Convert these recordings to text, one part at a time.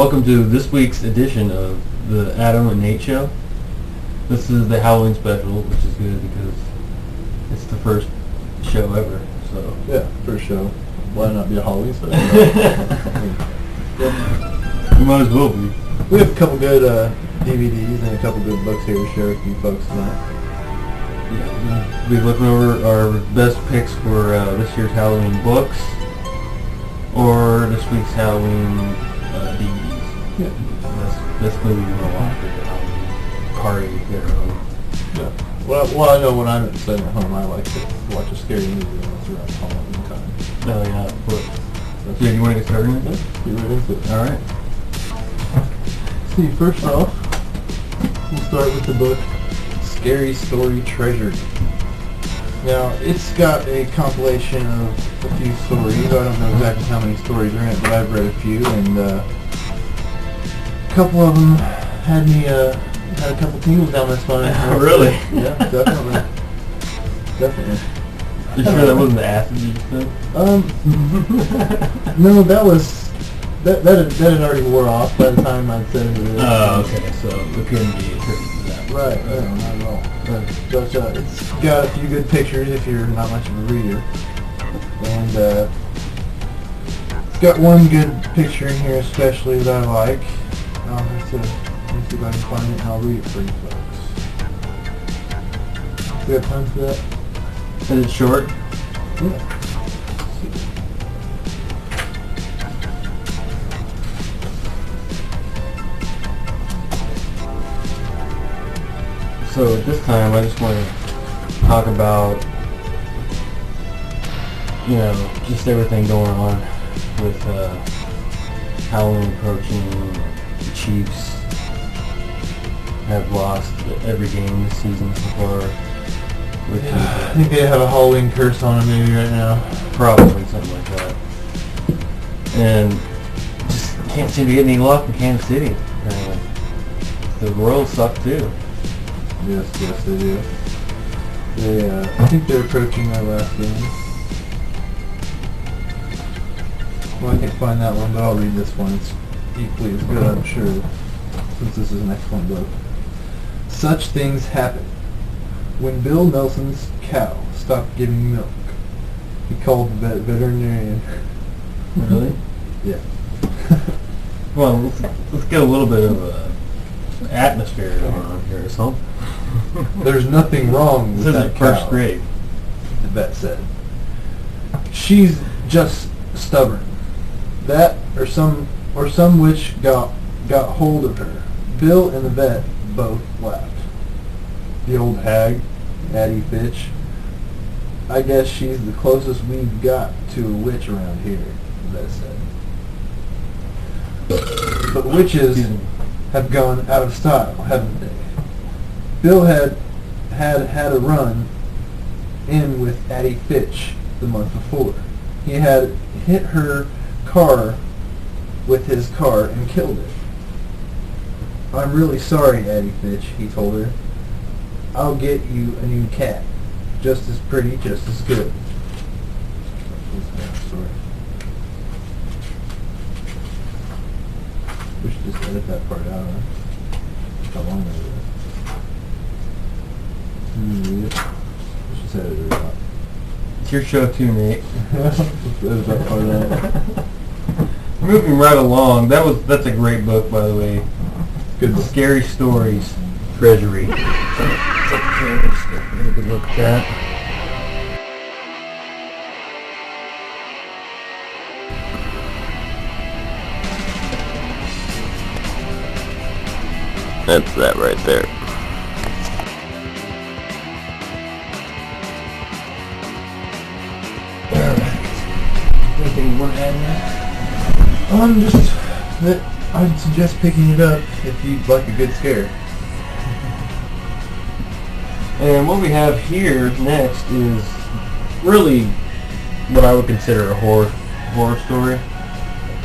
welcome to this week's edition of the Adam and Nate Show. This is the Halloween special, which is good because it's the first show ever. So yeah, first show. Why not be a Halloween special? You might as well be. We have a couple good DVDs and a couple good books here to share with you folks tonight. Yeah, we'll be looking over our best picks for this year's Halloween books or this week's Halloween DVDs. Yeah. That's movie you want to watch for the Halloween party there at home. Yeah. Well, I know when I'm sitting at home, I like to watch a scary movie when it's around Halloween time. Oh yeah, but yeah, you want to get started with this? Get right into it. All right. See, first off, we'll start with the book Scary Story Treasury. Now, it's got a compilation of a few stories. I don't know exactly how many stories are in it, but I've read a few, and a couple of them had me had a couple tingles down my spine. Really? Yeah, definitely. Definitely. You sure that wasn't the acid you said? No, that had already wore off by the time I'd said into this. Oh, okay. So it couldn't be attributed to that. Right, not at all. But it's got a few good pictures if you're not much of a reader. And it's got one good picture in here especially that I like. Let me see if I can find it and I'll read it for you folks. Do we have time for that? Is it short? Yeah. So at this time, I just want to talk about, just everything going on with Halloween approaching. The Chiefs have lost every game this season so far. I think they have a Halloween curse on them maybe right now. Probably something like that. And just can't seem to get any luck in Kansas City. The Royals suck too. Yes, they do. I think they're approaching their last game. Well, I can't find that one, but I'll read this one. It's equally as good, I'm sure, since this is an excellent book. Such things happen. When Bill Nelson's cow stopped giving milk, he called the veterinarian. Really? Yeah. Well, let's get a little bit of atmosphere going on here or something. There's nothing wrong with This that is cow, first grade. the vet said. She's just stubborn. That or some witch got hold of her. Bill and the vet both laughed. The old hag, Addie Fitch. I guess she's the closest we've got to a witch around here, the vet said. But witches have gone out of style, haven't they? Bill had a run in with Addie Fitch the month before. He had hit her car with his car and killed it. I'm really sorry, Addie Fitch, he told her. I'll get you a new cat. Just as pretty, just as good. Sorry. We should just edit that part out, huh? How long that is. We should edit it out. It's your show too, Nate. Let's edit that part out. Moving right along, that's a great book, by the way. Good book. Scary Stories Treasury. Get a good look at that. That's that right there. Anything you want to add now? Just that I'd suggest picking it up if you'd like a good scare. And what we have here next is really what I would consider a horror story.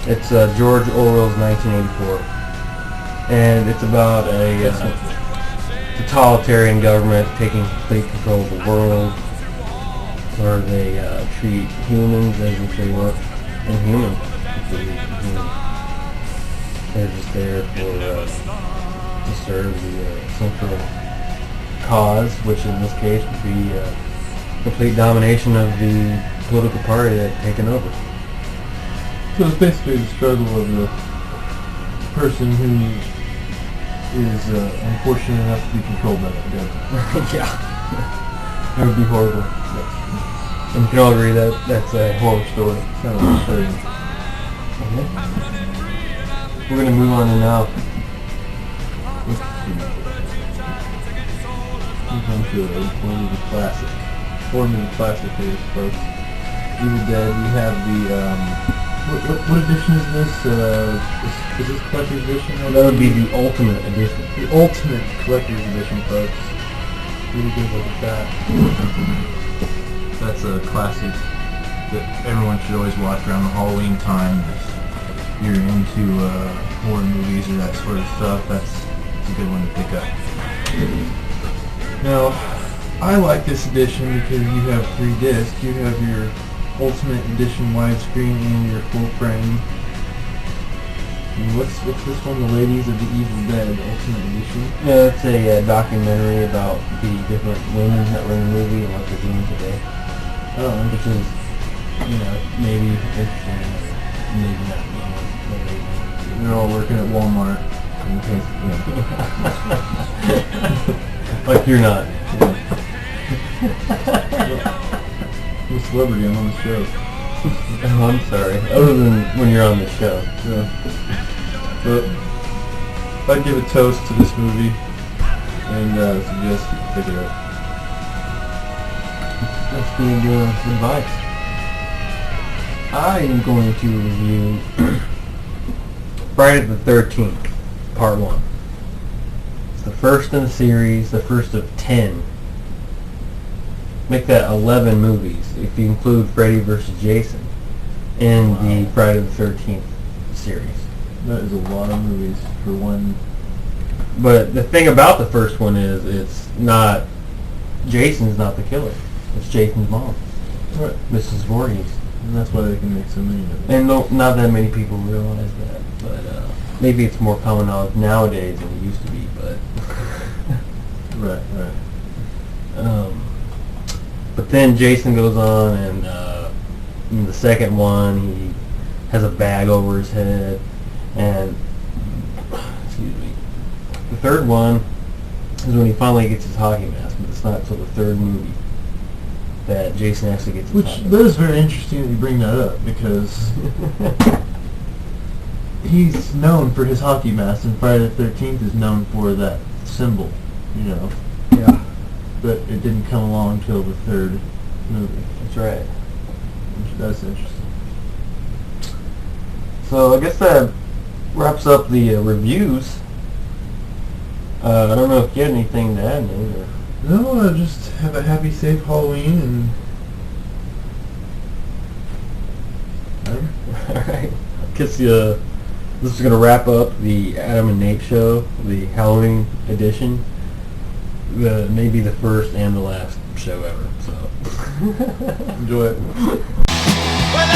It's George Orwell's 1984, and it's about a totalitarian government taking complete control of the world, where they treat humans as if they weren't inhuman. They're just there for to serve the central cause, which in this case would be complete domination of the political party that had taken over. So it's basically the struggle of the person who is unfortunate enough to be controlled by that government. Yeah. That would be horrible. And we can all agree that that's a horror story. Kind of disturbing. Okay. We're going to move on to now. Let's see. Move on to one of the classic. 4-minute classic here, folks. Evil Dead. We have the what edition is this? Is this collector's edition? That would be the ultimate edition. The ultimate collector's edition, folks. Really good look at that. That's a classic that everyone should always watch around the Halloween time. If you're into horror movies or that sort of stuff, that's a good one to pick up. Now, I like this edition because you have 3 discs. You have your Ultimate Edition widescreen and your full frame. And what's this one? The Ladies of the Evil Dead Ultimate Edition. Yeah, it's a documentary about the different women that were in the movie and what they're doing today. Oh, Which is, maybe interesting, or maybe not. they're all working at Walmart. Like you're not. I'm a celebrity. I'm on the show. Oh, I'm sorry. Other than when you're on the show. Yeah. But I'd give a toast to this movie and suggest you pick it up. That's good advice. I am going to review Friday the 13th, Part 1. It's the first in the series, the first of 10. Make that 11 movies, if you include Freddy vs. Jason in the Friday the 13th series. That is a lot of movies for one. But the thing about the first one is it's not, Jason's not the killer. It's Jason's mom, Right. Mrs. Voorhees. And that's why they can make so many of them. And not that many people realize that. But maybe it's more common knowledge nowadays than it used to be. But Right. But then Jason goes on, and in the second one, he has a bag over his head, and excuse me. The third one is when he finally gets his hockey mask, but it's not until the third movie that Jason actually gets his Which, hockey that is very interesting that you bring that up, because he's known for his hockey mask, and Friday the 13th is known for that symbol, Yeah, But it didn't come along till the third movie. that's right. That's interesting. So I guess that wraps up the reviews. I don't know if you had anything to add, Nate, or... No, just have a happy, safe Halloween, and... Alright. I guess this is going to wrap up the Adam and Nate show, the Halloween edition. Maybe the first and the last show ever, so... enjoy it. Well,